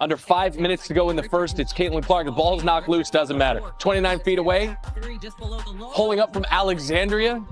Under 5 minutes to go in the first. It's Caitlin Clark. The ball's knocked loose. Doesn't matter. 29 feet away. Pulling up from Alexandria.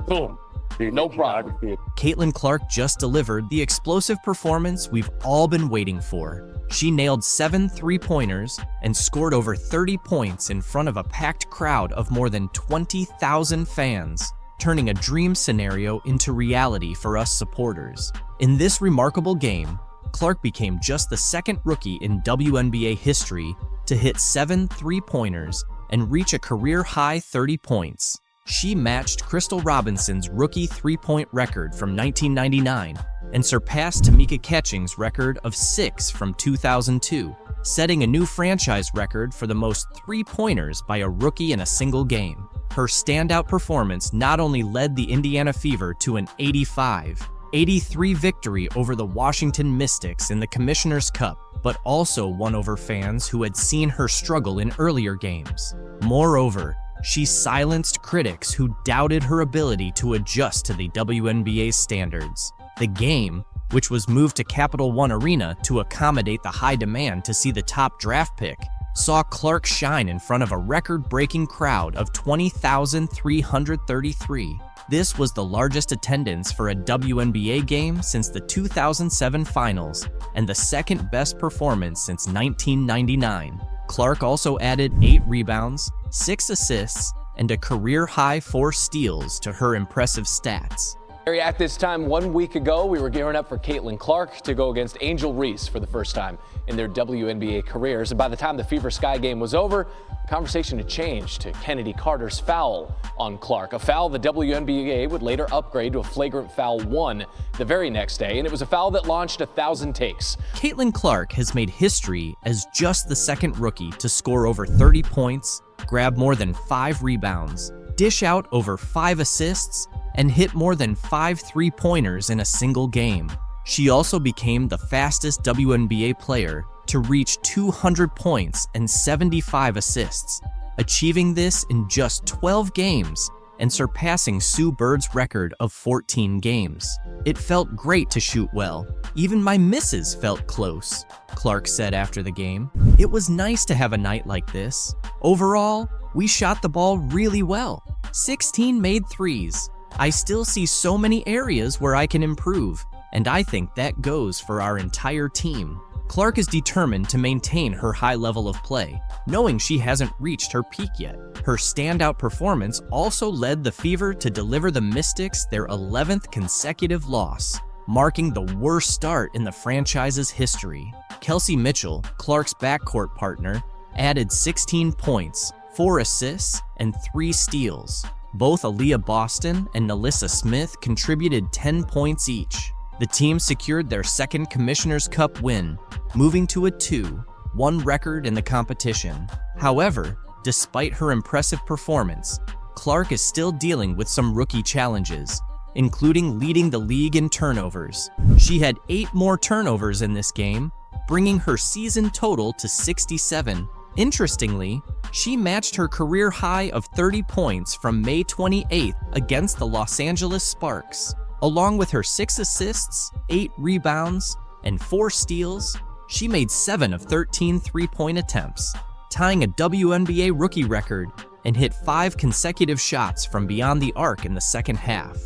Boom. No problem. Caitlin Clark just delivered the explosive performance we've all been waiting for. She nailed 7 three-pointers and scored over 30 points in front of a packed crowd of more than 20,000 fans, turning a dream scenario into reality for us supporters. In this remarkable game, Clark became just the second rookie in WNBA history to hit 7 three-pointers and reach a career-high 30 points. She matched Crystal Robinson's rookie three-point record from 1999 and surpassed Tamika Catching's record of 6 from 2002, setting a new franchise record for the most three-pointers by a rookie in a single game. Her standout performance not only led the Indiana Fever to an 85-83 victory over the Washington Mystics in the Commissioner's Cup, but also won over fans who had seen her struggle in earlier games. Moreover, she silenced critics who doubted her ability to adjust to the WNBA standards. The game, which was moved to Capital One Arena to accommodate the high demand to see the top draft pick, saw Clark shine in front of a record-breaking crowd of 20,333. This was the largest attendance for a WNBA game since the 2007 finals and the second-best performance since 1999. Clark also added 8 rebounds, 6 assists, and a career-high 4 steals to her impressive stats. At this time 1 week ago, we were gearing up for Caitlin Clark to go against Angel Reese for the first time in their WNBA careers. And by the time the Fever Sky game was over, the conversation had changed to Kennedy Carter's foul on Clark, a foul the WNBA would later upgrade to a flagrant foul 1 the very next day, and it was a foul that launched 1,000 takes. Caitlin Clark has made history as just the second rookie to score over 30 points, grab more than 5 rebounds, dish out over 5 assists, and hit more than 5 three-pointers in a single game. She also became the fastest WNBA player to reach 200 points and 75 assists, achieving this in just 12 games and surpassing Sue Bird's record of 14 games. "It felt great to shoot well. Even my misses felt close," Clark said after the game. "It was nice to have a night like this. Overall, we shot the ball really well. 16 made threes. I still see so many areas where I can improve, and I think that goes for our entire team." Clark is determined to maintain her high level of play, knowing she hasn't reached her peak yet. Her standout performance also led the Fever to deliver the Mystics their 11th consecutive loss, marking the worst start in the franchise's history. Kelsey Mitchell, Clark's backcourt partner, added 16 points, 4 assists, and 3 steals. Both Aaliyah Boston and Nalissa Smith contributed 10 points each. The team secured their second Commissioner's Cup win, moving to a 2-1 record in the competition. However, despite her impressive performance, Clark is still dealing with some rookie challenges, including leading the league in turnovers. She had 8 more turnovers in this game, bringing her season total to 67. Interestingly, she matched her career high of 30 points from May 28th against the Los Angeles Sparks. Along with her 6 assists, 8 rebounds, and 4 steals, she made 7 of 13 three-point attempts, tying a WNBA rookie record, and hit 5 consecutive shots from beyond the arc in the second half.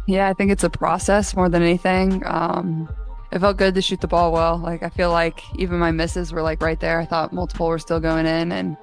Yeah, I think it's a process more than anything. It felt good to shoot the ball well. Like, I feel like even my misses were like right there. I thought multiple were still going in, and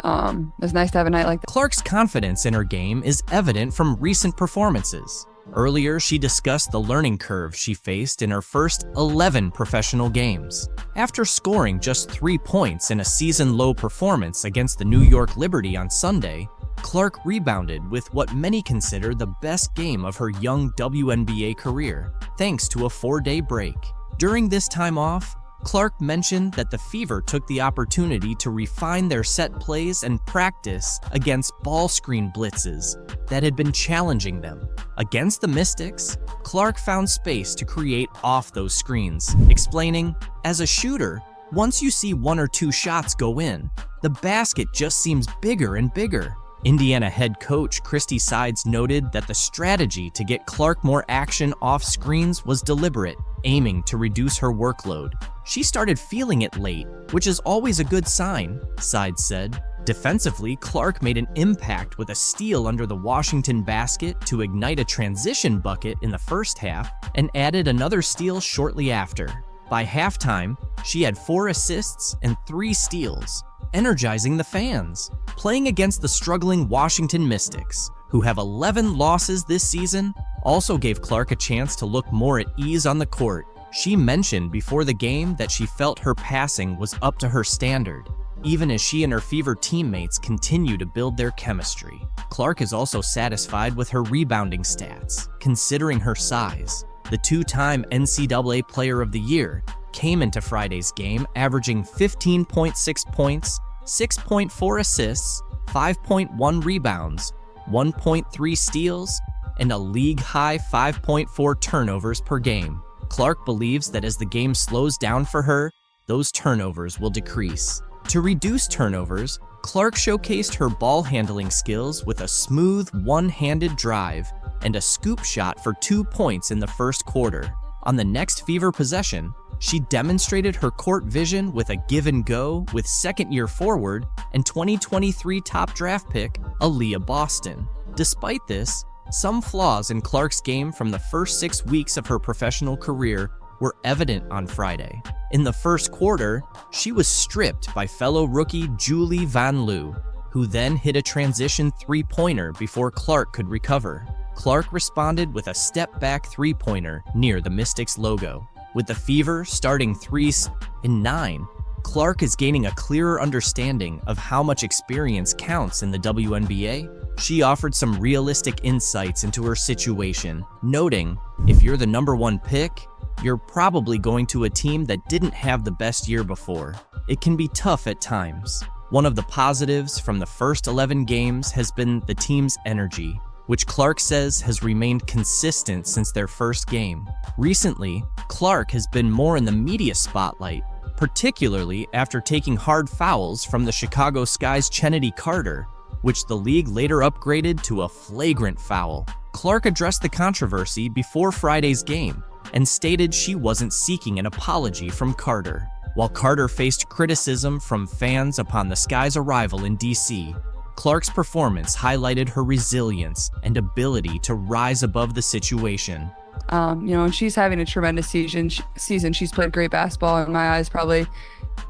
it was nice to have a night like that. Clark's confidence in her game is evident from recent performances. Earlier, she discussed the learning curve she faced in her first 11 professional games. After scoring just 3 points in a season-low performance against the New York Liberty on Sunday, Clark rebounded with what many consider the best game of her young WNBA career, thanks to a 4-day break. During this time off, Clark mentioned that the Fever took the opportunity to refine their set plays and practice against ball screen blitzes that had been challenging them. Against the Mystics, Clark found space to create off those screens, explaining, "As a shooter, once you see 1 or 2 shots go in, the basket just seems bigger and bigger." Indiana head coach Christy Sides noted that the strategy to get Clark more action off screens was deliberate, aiming to reduce her workload. She started feeling it late, which is always a good sign, Sides said. Defensively, Clark made an impact with a steal under the Washington basket to ignite a transition bucket in the first half and added another steal shortly after. By halftime, she had 4 assists and 3 steals, energizing the fans. Playing against the struggling Washington Mystics, who have 11 losses this season, also gave Clark a chance to look more at ease on the court. She mentioned before the game that she felt her passing was up to her standard, even as she and her Fever teammates continue to build their chemistry. Clark is also satisfied with her rebounding stats, considering her size. The 2-time NCAA Player of the Year came into Friday's game averaging 15.6 points, 6.4 assists, 5.1 rebounds, 1.3 steals, and a league-high 5.4 turnovers per game. Clark believes that as the game slows down for her, those turnovers will decrease. To reduce turnovers, Clark showcased her ball handling skills with a smooth one-handed drive and a scoop shot for 2 points in the first quarter. On the next Fever possession, she demonstrated her court vision with a give and go with second-year forward and 2023 top draft pick, Aaliyah Boston. Despite this, some flaws in Clark's game from the first 6 weeks of her professional career were evident on Friday. In the first quarter, she was stripped by fellow rookie Julie Van Loo, who then hit a transition three-pointer before Clark could recover. Clark responded with a step-back three-pointer near the Mystics logo. With the Fever starting 3s in 9, Clark is gaining a clearer understanding of how much experience counts in the WNBA. She offered some realistic insights into her situation, noting, if you're the #1 pick, you're probably going to a team that didn't have the best year before. It can be tough at times. One of the positives from the first 11 games has been the team's energy, which Clark says has remained consistent since their first game. Recently, Clark has been more in the media spotlight, particularly after taking hard fouls from the Chicago Sky's Chennedy Carter, which the league later upgraded to a flagrant foul. Clark addressed the controversy before Friday's game and stated she wasn't seeking an apology from Carter. While Carter faced criticism from fans upon the Sky's arrival in DC, Clark's performance highlighted her resilience and ability to rise above the situation. And she's having a tremendous season. She's played great basketball in my eyes, probably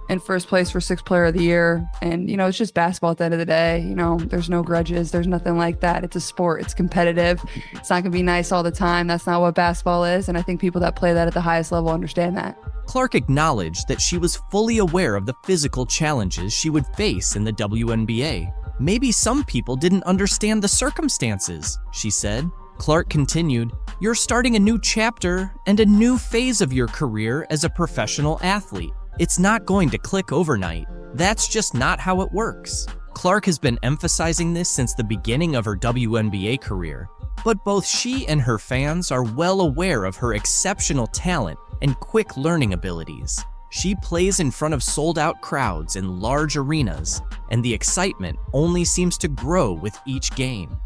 in first place for 6th player of the year. And, it's just basketball at the end of the day. There's no grudges. There's nothing like that. It's a sport. It's competitive. It's not going to be nice all the time. That's not what basketball is. And I think people that play that at the highest level understand that. Clark acknowledged that she was fully aware of the physical challenges she would face in the WNBA. Maybe some people didn't understand the circumstances, she said. Clark continued, "You're starting a new chapter and a new phase of your career as a professional athlete. It's not going to click overnight. That's just not how it works." Clark has been emphasizing this since the beginning of her WNBA career, but both she and her fans are well aware of her exceptional talent and quick learning abilities. She plays in front of sold-out crowds in large arenas, and the excitement only seems to grow with each game.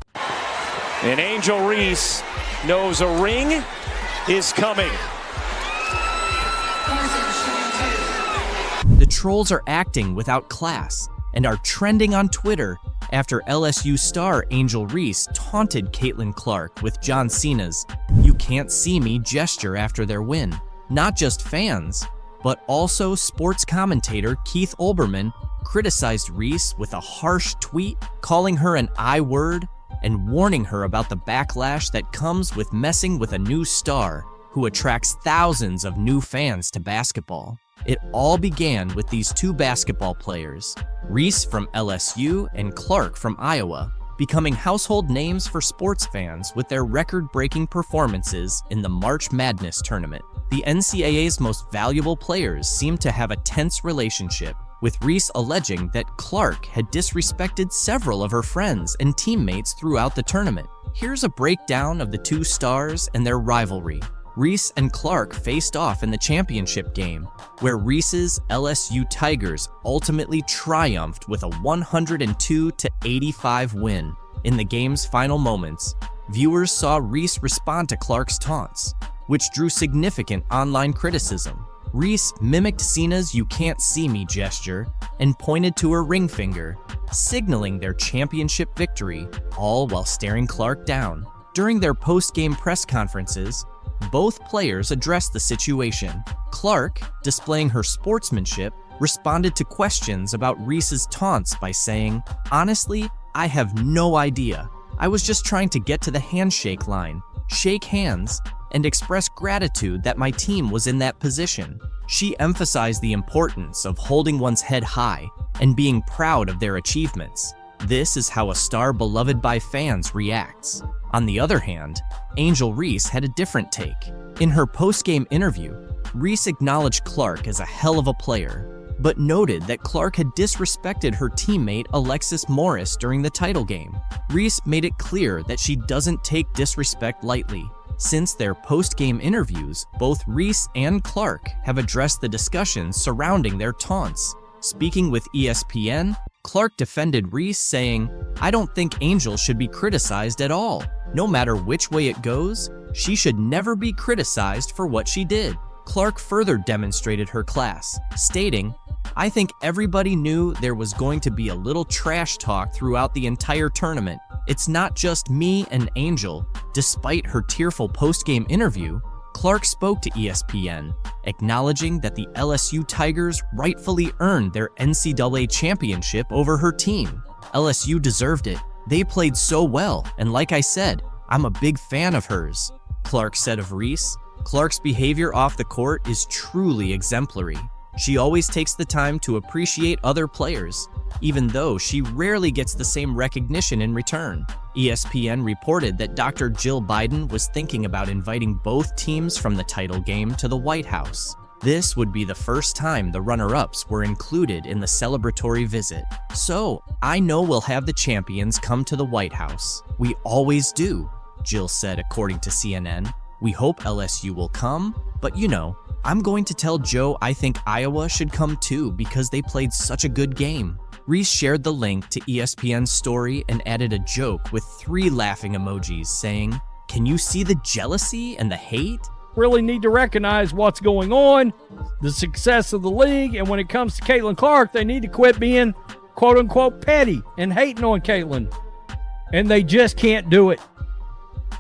And Angel Reese knows a ring is coming. The trolls are acting without class and are trending on Twitter after LSU star Angel Reese taunted Caitlin Clark with John Cena's "You can't see me" gesture after their win. Not just fans, but also sports commentator Keith Olbermann criticized Reese with a harsh tweet, calling her an I-word and warning her about the backlash that comes with messing with a new star who attracts thousands of new fans to basketball. It all began with these two basketball players, Reese from LSU and Clark from Iowa, becoming household names for sports fans with their record-breaking performances in the March Madness tournament. The NCAA's most valuable players seem to have a tense relationship, with Reese alleging that Clark had disrespected several of her friends and teammates throughout the tournament. Here's a breakdown of the two stars and their rivalry. Reese and Clark faced off in the championship game, where Reese's LSU Tigers ultimately triumphed with a 102-85 win. In the game's final moments, viewers saw Reese respond to Clark's taunts, which drew significant online criticism. Reese mimicked Cena's "you can't see me" gesture and pointed to her ring finger, signaling their championship victory, all while staring Clark down. During their post-game press conferences, both players addressed the situation. Clark, displaying her sportsmanship, responded to questions about Reese's taunts by saying, "Honestly, I have no idea. I was just trying to get to the handshake line, shake hands, and express gratitude that my team was in that position." She emphasized the importance of holding one's head high and being proud of their achievements. This is how a star beloved by fans reacts. On the other hand, Angel Reese had a different take. In her post-game interview, Reese acknowledged Clark as a hell of a player, but noted that Clark had disrespected her teammate Alexis Morris during the title game. Reese made it clear that she doesn't take disrespect lightly. Since their post-game interviews, both Reese and Clark have addressed the discussions surrounding their taunts. Speaking with ESPN, Clark defended Reese, saying, "I don't think Angel should be criticized at all. No matter which way it goes, she should never be criticized for what she did." Clark further demonstrated her class, stating, "I think everybody knew there was going to be a little trash talk throughout the entire tournament. It's not just me and Angel." Despite her tearful post-game interview, Clark spoke to ESPN, acknowledging that the LSU Tigers rightfully earned their NCAA championship over her team. "LSU deserved it. They played so well, and like I said, I'm a big fan of hers," Clark said of Reese. Clark's behavior off the court is truly exemplary. She always takes the time to appreciate other players, even though she rarely gets the same recognition in return. ESPN reported that Dr. Jill Biden was thinking about inviting both teams from the title game to the White House. This would be the first time the runner-ups were included in the celebratory visit. "So, I know we'll have the champions come to the White House. We always do," Jill said, according to CNN. "We hope LSU will come, but I'm going to tell Joe I think Iowa should come too because they played such a good game." Reese shared the link to ESPN's story and added a joke with 3 laughing emojis, saying, "Can you see the jealousy and the hate?" Really need to recognize what's going on, the success of the league, and when it comes to Caitlin Clark, they need to quit being quote-unquote petty and hating on Caitlin. And they just can't do it.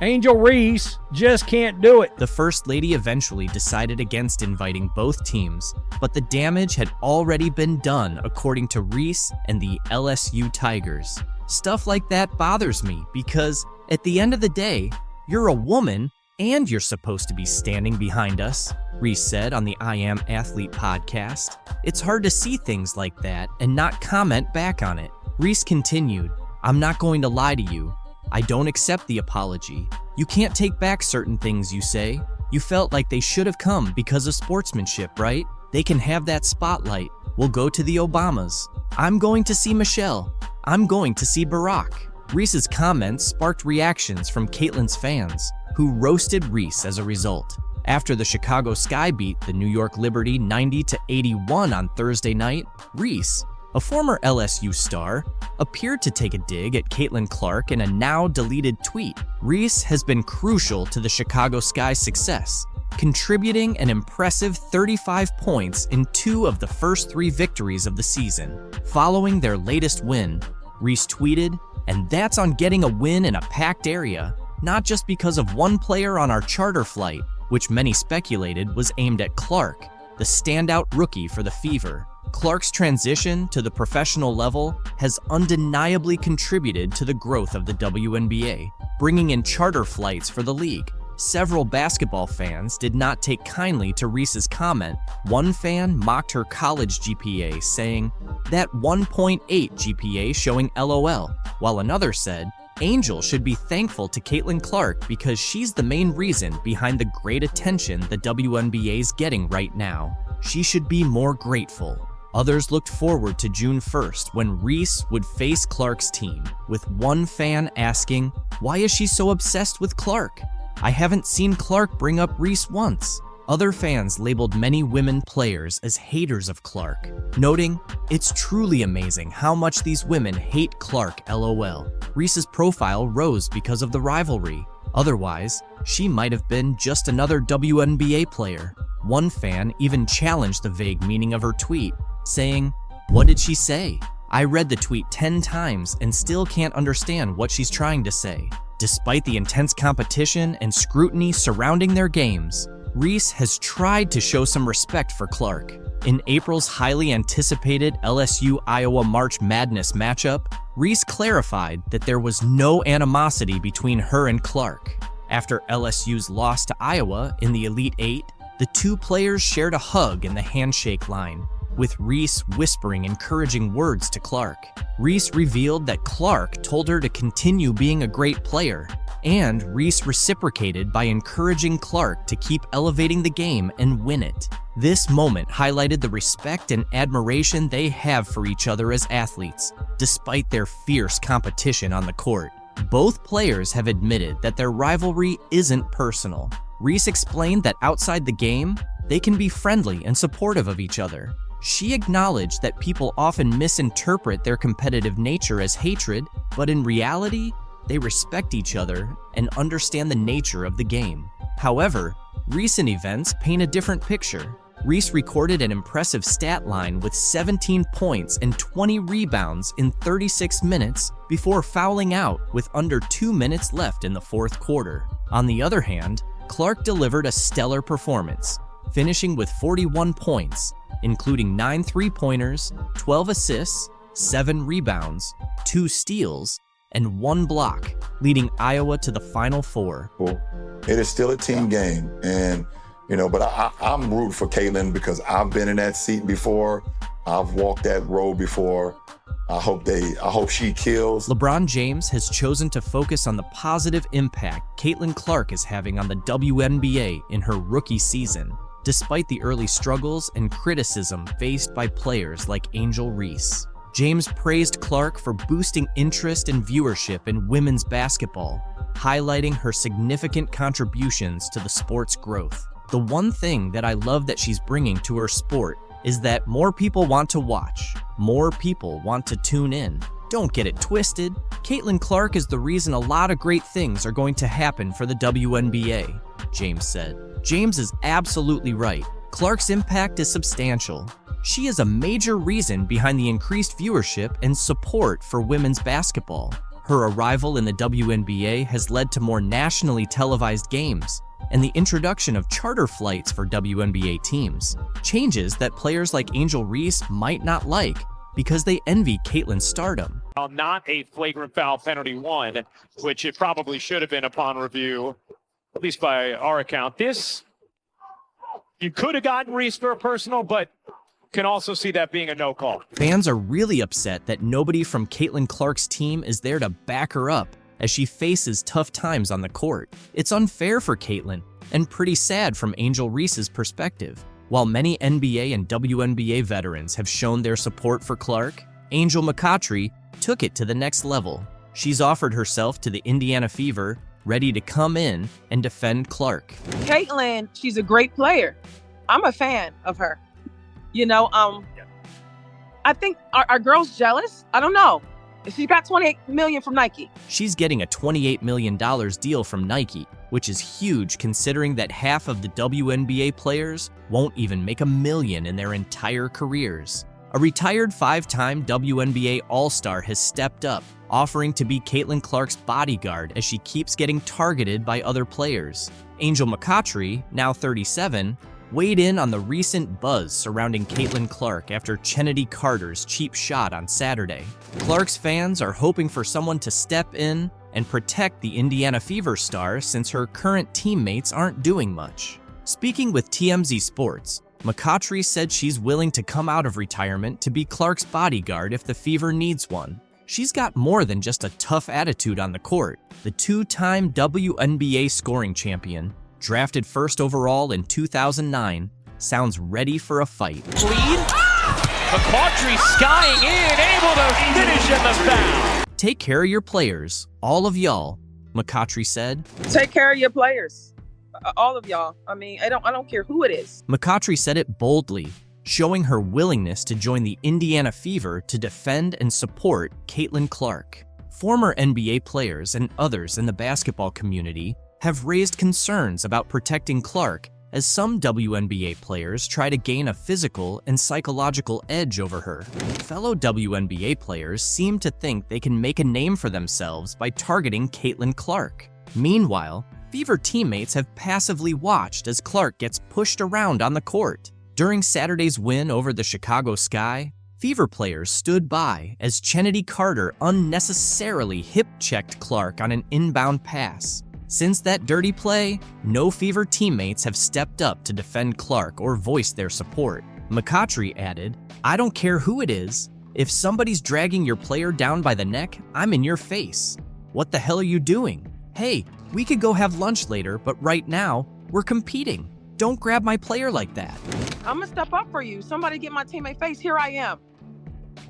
Angel Reese just can't do it. The First Lady eventually decided against inviting both teams, but the damage had already been done, according to Reese and the LSU Tigers. Stuff like that bothers me because, at the end of the day, you're a woman and you're supposed to be standing behind us, Reese said on the I Am Athlete podcast. "It's hard to see things like that and not comment back on it." Reese continued, "I'm not going to lie to you. I don't accept the apology. You can't take back certain things you say. You felt like they should have come because of sportsmanship, right? They can have that spotlight. We'll go to the Obamas. I'm going to see Michelle. I'm going to see Barack." Reese's comments sparked reactions from Caitlin's fans, who roasted Reese as a result. After the Chicago Sky beat the New York Liberty 90-81 on Thursday night, Reese, a former LSU star, appeared to take a dig at Caitlin Clark in a now-deleted tweet. Reese has been crucial to the Chicago Sky's success, contributing an impressive 35 points in 2 of the first 3 victories of the season. Following their latest win, Reese tweeted, "And that's on getting a win in a packed area, not just because of one player on our charter flight," which many speculated was aimed at Clark, the standout rookie for the Fever. Clark's transition to the professional level has undeniably contributed to the growth of the WNBA, bringing in charter flights for the league. Several basketball fans did not take kindly to Reese's comment. One fan mocked her college GPA, saying, "That 1.8 GPA showing LOL," while another said, "Angel should be thankful to Caitlin Clark because she's the main reason behind the great attention the WNBA's getting right now. She should be more grateful." Others looked forward to June 1st when Reese would face Clark's team, with one fan asking, "Why is she so obsessed with Clark? I haven't seen Clark bring up Reese once." Other fans labeled many women players as haters of Clark, noting, "It's truly amazing how much these women hate Clark, LOL." Reese's profile rose because of the rivalry. Otherwise, She might have been just another WNBA player. One fan even challenged the vague meaning of her tweet, saying, "What did she say? I read the tweet 10 times and still can't understand what she's trying to say." Despite the intense competition and scrutiny surrounding their games, Reese has tried to show some respect for Clark. In April's highly anticipated LSU-Iowa March Madness matchup, Reese clarified that there was no animosity between her and Clark. After LSU's loss to Iowa in the Elite Eight, the two players shared a hug in the handshake line, with Reese whispering encouraging words to Clark. Reese revealed that Clark told her to continue being a great player, and Reese reciprocated by encouraging Clark to keep elevating the game and win it. This moment highlighted the respect and admiration they have for each other as athletes, despite their fierce competition on the court. Both players have admitted that their rivalry isn't personal. Reese explained that outside the game, they can be friendly and supportive of each other. She acknowledged that people often misinterpret their competitive nature as hatred, but in reality, they respect each other and understand the nature of the game. However, recent events paint a different picture. Reese recorded an impressive stat line with 17 points and 20 rebounds in 36 minutes before fouling out with under 2 minutes left in the fourth quarter. On the other hand, Clark delivered a stellar performance, finishing with 41 points, including 9 three-pointers, 12 assists, 7 rebounds, 2 steals, and 1 block, leading Iowa to the Final Four. It is still a team game, and but I'm rooting for Caitlin because I've been in that seat before. I've walked that road before. I hope she kills. LeBron James has chosen to focus on the positive impact Caitlin Clark is having on the WNBA in her rookie season, despite the early struggles and criticism faced by players like Angel Reese. James praised Clark for boosting interest and viewership in women's basketball, highlighting her significant contributions to the sport's growth. The one thing that I love that she's bringing to her sport is that more people want to watch, more people want to tune in. Don't get it twisted. Caitlin Clark is the reason a lot of great things are going to happen for the WNBA, James said. James is absolutely right. Clark's impact is substantial. She is a major reason behind the increased viewership and support for women's basketball. Her arrival in the WNBA has led to more nationally televised games and the introduction of charter flights for WNBA teams, changes that players like Angel Reese might not like because they envy Caitlin's stardom. Not a flagrant foul penalty one, which it probably should have been upon review, at least by our account. This, you could have gotten Reese for a personal, but can also see that being a no call. Fans are really upset that nobody from Caitlin Clark's team is there to back her up as she faces tough times on the court. It's unfair for Caitlin and pretty sad from Angel Reese's perspective. While many NBA and WNBA veterans have shown their support for Clark, Angel McCoughtry took it to the next level. She's offered herself to the Indiana Fever, ready to come in and defend Clark. Caitlin, she's a great player. I'm a fan of her. I think, are girls jealous? I don't know. She got $28 million from Nike. She's getting a $28 million deal from Nike, which is huge considering that half of the WNBA players won't even make $1 million in their entire careers. A retired 5-time WNBA All-Star has stepped up, offering to be Caitlin Clark's bodyguard as she keeps getting targeted by other players. Angel McCoughtry, now 37, weighed in on the recent buzz surrounding Caitlin Clark after Chennedy Carter's cheap shot on Saturday. Clark's fans are hoping for someone to step in and protect the Indiana Fever star since her current teammates aren't doing much. Speaking with TMZ Sports, McCoughtry said she's willing to come out of retirement to be Clark's bodyguard if the Fever needs one. She's got more than just a tough attitude on the court. The 2-time WNBA scoring champion, drafted first overall in 2009, sounds ready for a fight. Lead. McCoughtry skying in, able to finish in the foul. Take care of your players, all of y'all, McCoughtry said. Take care of your players, all of y'all. I don't care who it is. McCoughtry said it boldly, showing her willingness to join the Indiana Fever to defend and support Caitlin Clark. Former NBA players and others in the basketball community have raised concerns about protecting Clark as some WNBA players try to gain a physical and psychological edge over her. Fellow WNBA players seem to think they can make a name for themselves by targeting Caitlin Clark. Meanwhile, Fever teammates have passively watched as Clark gets pushed around on the court. During Saturday's win over the Chicago Sky, Fever players stood by as Kennedy Carter unnecessarily hip-checked Clark on an inbound pass. Since that dirty play, no Fever teammates have stepped up to defend Clark or voice their support. McCoughtry added, "I don't care who it is. If somebody's dragging your player down by the neck, I'm in your face. What the hell are you doing? Hey, we could go have lunch later, but right now, we're competing. Don't grab my player like that." I'm gonna step up for you. Somebody get my teammate face. Here I am.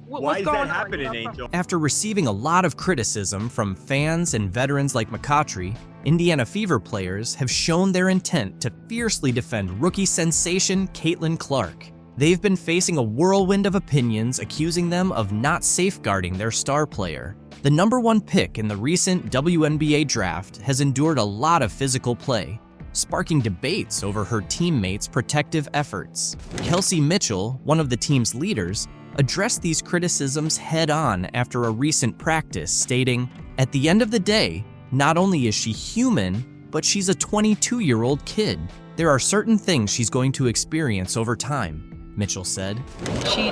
Why is that happening, Angel? After receiving a lot of criticism from fans and veterans like McCoughtry, Indiana Fever players have shown their intent to fiercely defend rookie sensation Caitlin Clark. They've been facing a whirlwind of opinions accusing them of not safeguarding their star player. The #1 pick in the recent WNBA draft has endured a lot of physical play, sparking debates over her teammates' protective efforts. Kelsey Mitchell, one of the team's leaders, addressed these criticisms head-on after a recent practice, stating, "At the end of the day, not only is she human, but she's a 22-year-old kid. There are certain things she's going to experience over time," Mitchell said. She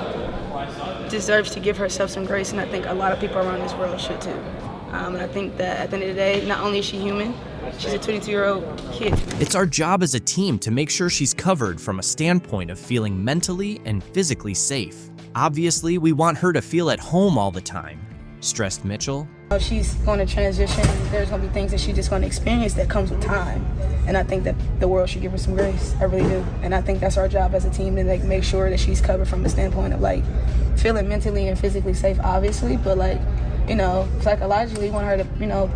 deserves to give herself some grace, and I think a lot of people around this world should too. And I think that at the end of the day, not only is she human, she's a 22-year-old kid. It's our job as a team to make sure she's covered from a standpoint of feeling mentally and physically safe. Obviously, we want her to feel at home all the time, stressed Mitchell. She's going to transition. There's going to be things that she's just going to experience that comes with time. And I think that the world should give her some grace. I really do. And I think that's our job as a team to make sure that she's covered from the standpoint of feeling mentally and physically safe, obviously, but psychologically, we want her to,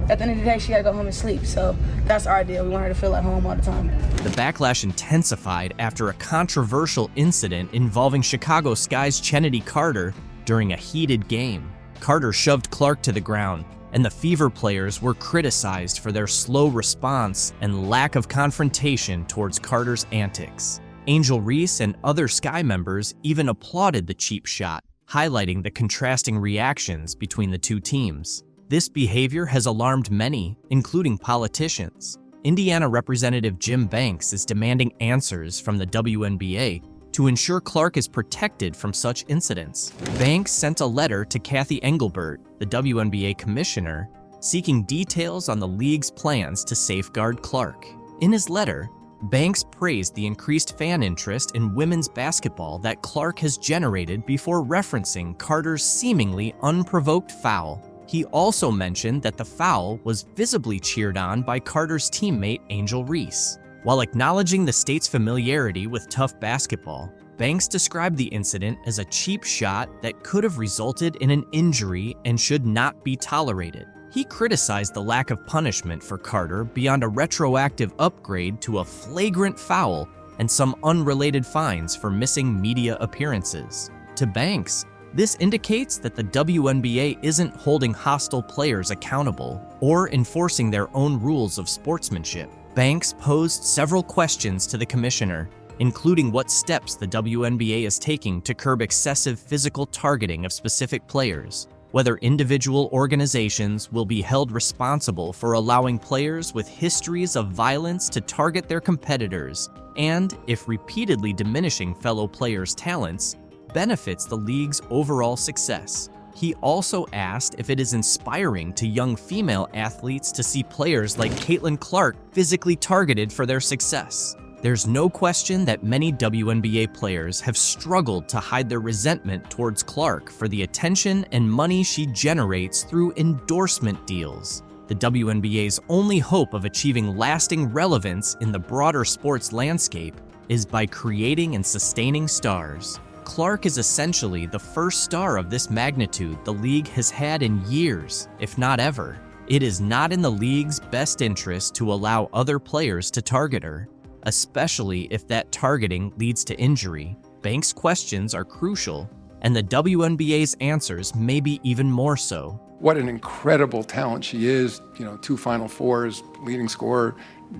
at the end of the day, she got to go home and sleep. So that's our deal. We want her to feel at home all the time. The backlash intensified after a controversial incident involving Chicago Sky's Kennedy Carter during a heated game. Carter shoved Clark to the ground, and the Fever players were criticized for their slow response and lack of confrontation towards Carter's antics. Angel Reese and other Sky members even applauded the cheap shot, highlighting the contrasting reactions between the two teams. This behavior has alarmed many, including politicians. Indiana Representative Jim Banks is demanding answers from the WNBA to ensure Clark is protected from such incidents. Banks sent a letter to Kathy Engelbert, the WNBA commissioner, seeking details on the league's plans to safeguard Clark. In his letter, Banks praised the increased fan interest in women's basketball that Clark has generated before referencing Carter's seemingly unprovoked foul. He also mentioned that the foul was visibly cheered on by Carter's teammate Angel Reese. While acknowledging the state's familiarity with tough basketball, Banks described the incident as a cheap shot that could have resulted in an injury and should not be tolerated. He criticized the lack of punishment for Carter beyond a retroactive upgrade to a flagrant foul and some unrelated fines for missing media appearances. To Banks, this indicates that the WNBA isn't holding hostile players accountable or enforcing their own rules of sportsmanship. Banks posed several questions to the commissioner, including what steps the WNBA is taking to curb excessive physical targeting of specific players, whether individual organizations will be held responsible for allowing players with histories of violence to target their competitors, and if repeatedly diminishing fellow players' talents benefits the league's overall success. He also asked if it is inspiring to young female athletes to see players like Caitlin Clark physically targeted for their success. There's no question that many WNBA players have struggled to hide their resentment towards Clark for the attention and money she generates through endorsement deals. The WNBA's only hope of achieving lasting relevance in the broader sports landscape is by creating and sustaining stars. Clark is essentially the first star of this magnitude the league has had in years, if not ever. It is not in the league's best interest to allow other players to target her, especially if that targeting leads to injury. Banks' questions are crucial, and the WNBA's answers may be even more so. what an incredible talent she is. 2 Final Fours, leading scorer,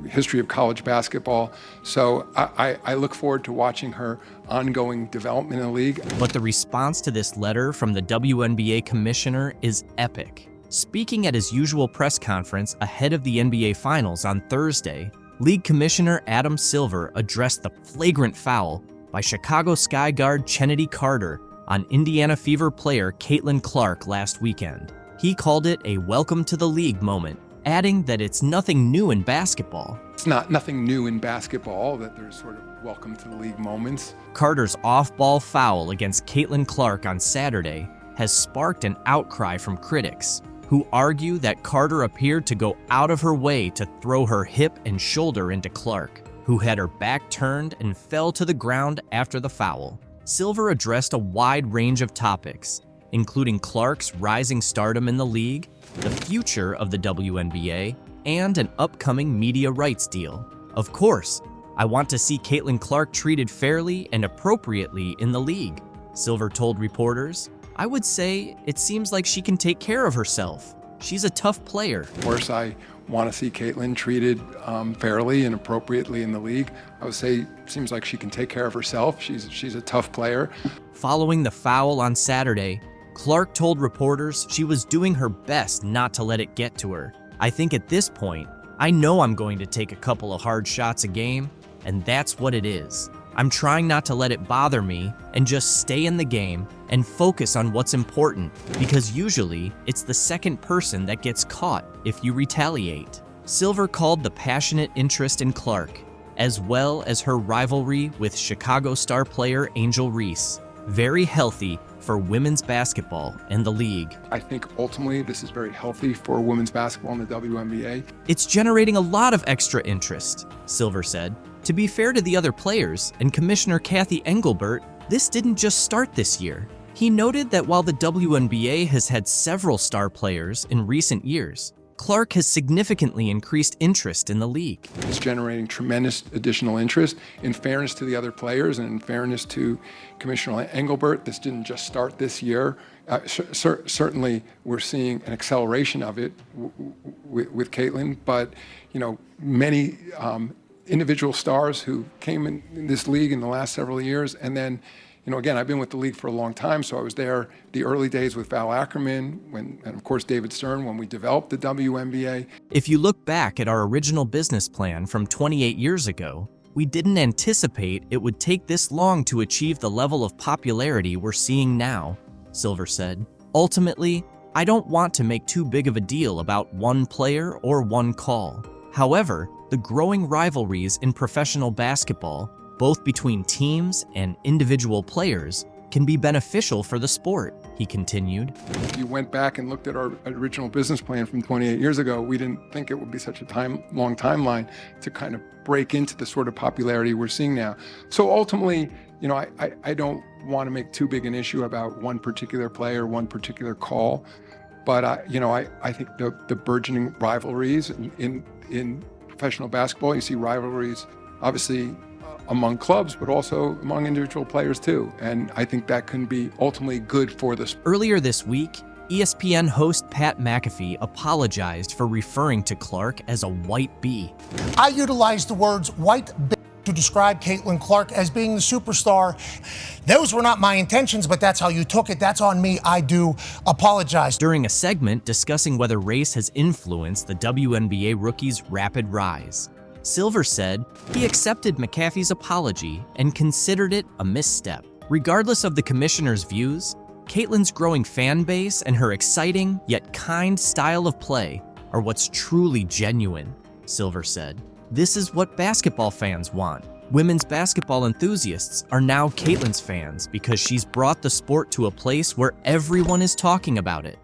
history of college basketball. So I look forward to watching her ongoing development in the league. But the response to this letter from the WNBA commissioner is epic. Speaking at his usual press conference ahead of the NBA Finals on Thursday, League Commissioner Adam Silver addressed the flagrant foul by Chicago Sky guard Chennedy Carter on Indiana Fever player Caitlin Clark last weekend. He called it a welcome to the league moment, adding that it's nothing new in basketball. It's nothing new in basketball that there's sort of welcome to the league moments. Carter's off-ball foul against Caitlin Clark on Saturday has sparked an outcry from critics, who argue that Carter appeared to go out of her way to throw her hip and shoulder into Clark, who had her back turned and fell to the ground after the foul. Silver addressed a wide range of topics, including Clark's rising stardom in the league, the future of the WNBA, and an upcoming media rights deal. Of course, I want to see Caitlin Clark treated fairly and appropriately in the league, Silver told reporters. I would say it seems like she can take care of herself. She's a tough player. Of course, I want to see Caitlin treated fairly and appropriately in the league. I would say it seems like she can take care of herself. She's a tough player. Following the foul on Saturday, Clark told reporters she was doing her best not to let it get to her. I think at this point, I know I'm going to take a couple of hard shots a game, and that's what it is. I'm trying not to let it bother me and just stay in the game and focus on what's important, because usually it's the second person that gets caught if you retaliate. Silver called the passionate interest in Clark, as well as her rivalry with Chicago star player Angel Reese, very healthy for women's basketball and the league. I think ultimately this is very healthy for women's basketball in the WNBA. It's generating a lot of extra interest, Silver said. To be fair to the other players and Commissioner Kathy Engelbert, this didn't just start this year. He noted that while the WNBA has had several star players in recent years, Clark has significantly increased interest in the league. It's generating tremendous additional interest. In fairness to the other players and in fairness to Commissioner Engelbert, this didn't just start this year. Certainly, we're seeing an acceleration of it with Caitlin, but many individual stars who came in this league in the last several years, and then again, I've been with the league for a long time, so I was there the early days with Val Ackerman, and of course David Stern when we developed the WNBA. If you look back at our original business plan from 28 years ago, we didn't anticipate it would take this long to achieve the level of popularity we're seeing now, Silver said. Ultimately, I don't want to make too big of a deal about one player or one call. However, the growing rivalries in professional basketball, both between teams and individual players, can be beneficial for the sport, he continued. If you went back and looked at our original business plan from 28 years ago, we didn't think it would be such a long timeline to kind of break into the sort of popularity we're seeing now. So ultimately, I don't want to make too big an issue about one particular player, one particular call, but I think the burgeoning rivalries in professional basketball, you see rivalries obviously among clubs, but also among individual players too. And I think that can be ultimately good for the sport. Earlier this week, ESPN host Pat McAfee apologized for referring to Clark as a white bee. I utilized the words white bee to describe Caitlin Clark as being the superstar. Those were not my intentions, but that's how you took it. That's on me. I do apologize. During a segment discussing whether race has influenced the WNBA rookie's rapid rise, Silver said he accepted McAfee's apology and considered it a misstep. Regardless of the commissioner's views, Caitlin's growing fan base and her exciting yet kind style of play are what's truly genuine, Silver said. This is what basketball fans want. Women's basketball enthusiasts are now Caitlin's fans because she's brought the sport to a place where everyone is talking about it.